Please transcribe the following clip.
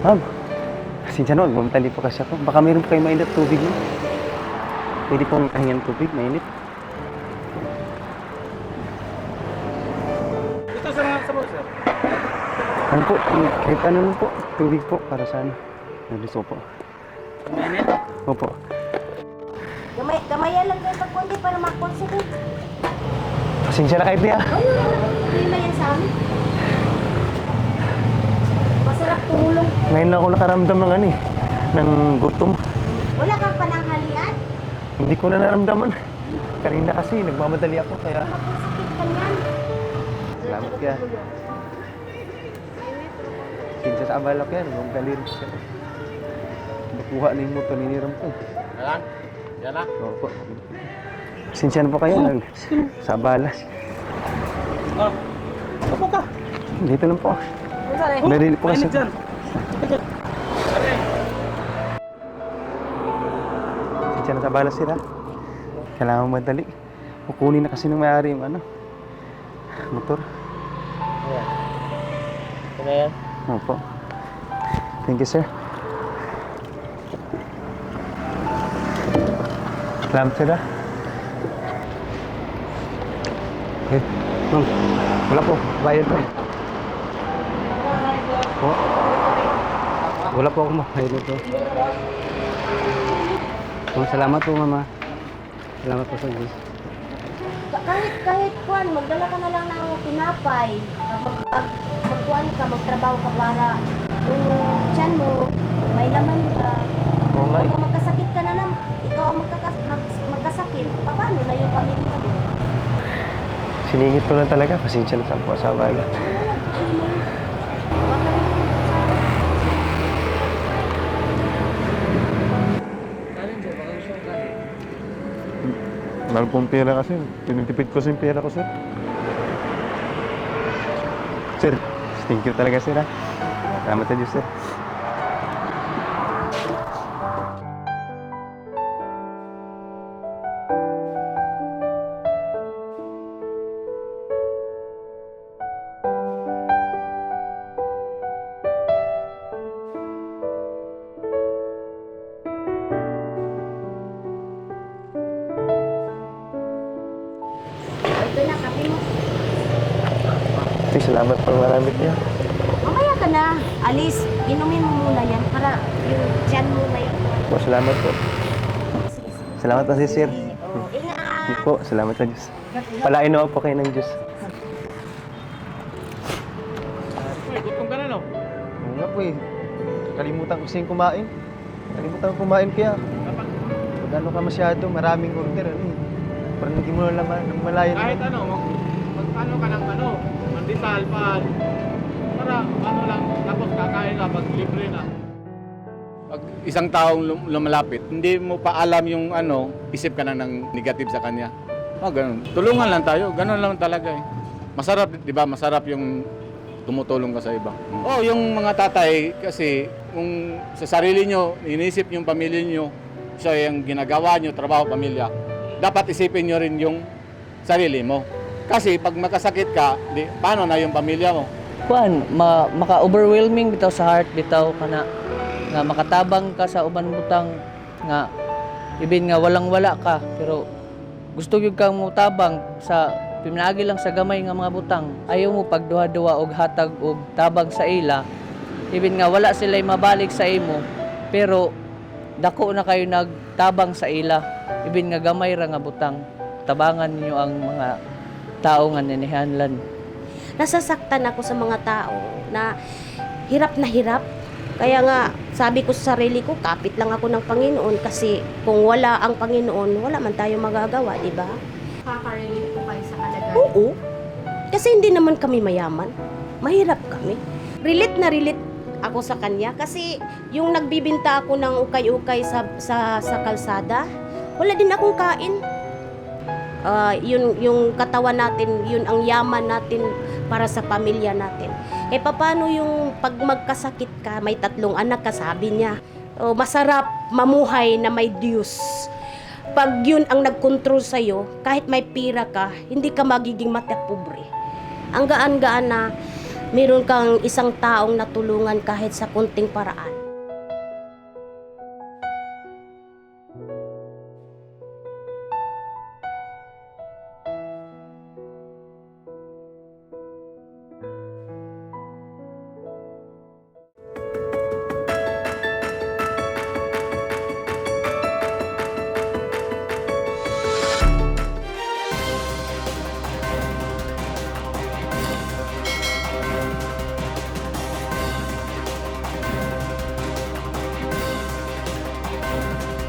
Ma'am, pasensya na, magmamadali po kasi ako. Baka mayroon po kayong mainit tubig mo. Pwede pong kahingan tubig, mainit. Ito sa mo, sir. Ano po, kahit ano lang po, tubig po para sa ano. Nagusto po. Mainit? Opo. Gamayan lang kayo pagkundi para makonsentrate. Pasensya na kayo, Pia. Hindi na yan sa amin. Masarap tumulong. Ngayon lang ako nakaramdam ng ano eh, ng gutom. Wala kang pananghalian. Hindi ko na naramdaman. Kanina kasi, nagmamadali ako, kaya Sakit ka niyan. salamat kaya. Pasensya sa abala ko yan, nagmamadali rin siya. Nakuha na yung motor, niniram ko. Yan? Yan na? Opo. Pasensya na po kayo, sa abala. Oh. Opo ka. Dito lang po. Sorry. Narili po kasi. Mainit dyan. Pasensya na sa abala sila. Kailangan madali. Kukunin na kasi ng may-ari yung ano, motor. Ayan. Ito na yan? Opo. Thank you, sir. Salamat, sir. Okay. Wala po. Bayad po. Po. Wala po akong bayad nito. Salamat po, mama. Salamat po sa Diyos. Kahit kuan, magdala ka na lang ng tinapay. Magkuan ka, magtrabaho ka para yung tiyan mo, may laman ka. Oo nga eh. Kung magkasakit ka na naman, ikaw ang magkasakit, paano na yung pamilya mo? Siningit ko lang talaga. Pasensya na sa po sa abala. Mahal pong pera kasi. Tinitipid ko sa yung pera ko, sir. Sir, thank you talaga, sir. Ha? Salamat sa Diyos, sir. Ito na, kape mo. Ay, salamat po marami kayo. Mamaya ka na, alis, inumin mo muna yan para yung tiyan mo may... Po, salamat po. Salamat po, sir. Oh, ingat! Hindi po, salamat sa Diyos. Palain naman po kayo ng Diyos. Uy, gutom ka na, no? Oo nga po eh. Kalimutan ko kasing kumain. Kalimutan ko kumain kaya. Pag ano ka masyado, maraming order. Ano eh. Parang hindi mo na lang malayan. Kahit ano, mag-ano ka ng ano, mandisal pa. Para ano lang, tapos kakain na, pag libre na. Pag isang taong lumalapit, hindi mo pa alam yung ano, isip ka na ng negative sa kanya. Ganun. Tulungan lang tayo, ganun lang talaga eh. Masarap, di ba? Masarap yung tumutulong ka sa iba. Oh, yung mga tatay kasi kung sa sarili nyo, inisip yung pamilya nyo, siya yung ginagawa nyo, trabaho, pamilya, dapat isipin nyo rin yung sarili mo. Kasi pag makasakit ka, paano na yung pamilya mo? Kuan, maka-overwhelming bitaw sa heart bitaw kana nga makatabang ka sa uban butang nga ibin nga walang-wala ka pero gusto gyud kang mutabang sa pinaagi lang sa gamay nga mga butang. Ayaw mo pagduha-duha og hatag og tabang sa ila. Ibin nga wala sila mabalik sa imo pero dako na kayo nagtabang sa ila. Ibin nga gamay ra nga butang. Tabangan niyo ang mga tao nga ninihanlan. Nasasaktan ako sa mga tao na hirap na hirap. Kaya nga, sabi ko sa sarili ko, kapit lang ako ng Panginoon kasi kung wala ang Panginoon, wala man tayo magagawa, di ba? Kaka-relate ko kayo sa kalagayan. Oo. Kasi hindi naman kami mayaman. Mahirap kami. Relate na relate ako sa kanya kasi yung nagbibinta ako ng ukay-ukay sa kalsada, wala din akong kain. Yun yung katawan natin, yun ang yaman natin para sa pamilya natin. Eh paano yung pag magkasakit ka, may 3 anak ka, sabi niya, masarap mamuhay na may Diyos. Pag yun ang nagkontrol sa'yo, kahit may pira ka, hindi ka magiging matapobre. Ang gaan-gaan na meron kang isang taong natulungan kahit sa kunting paraan.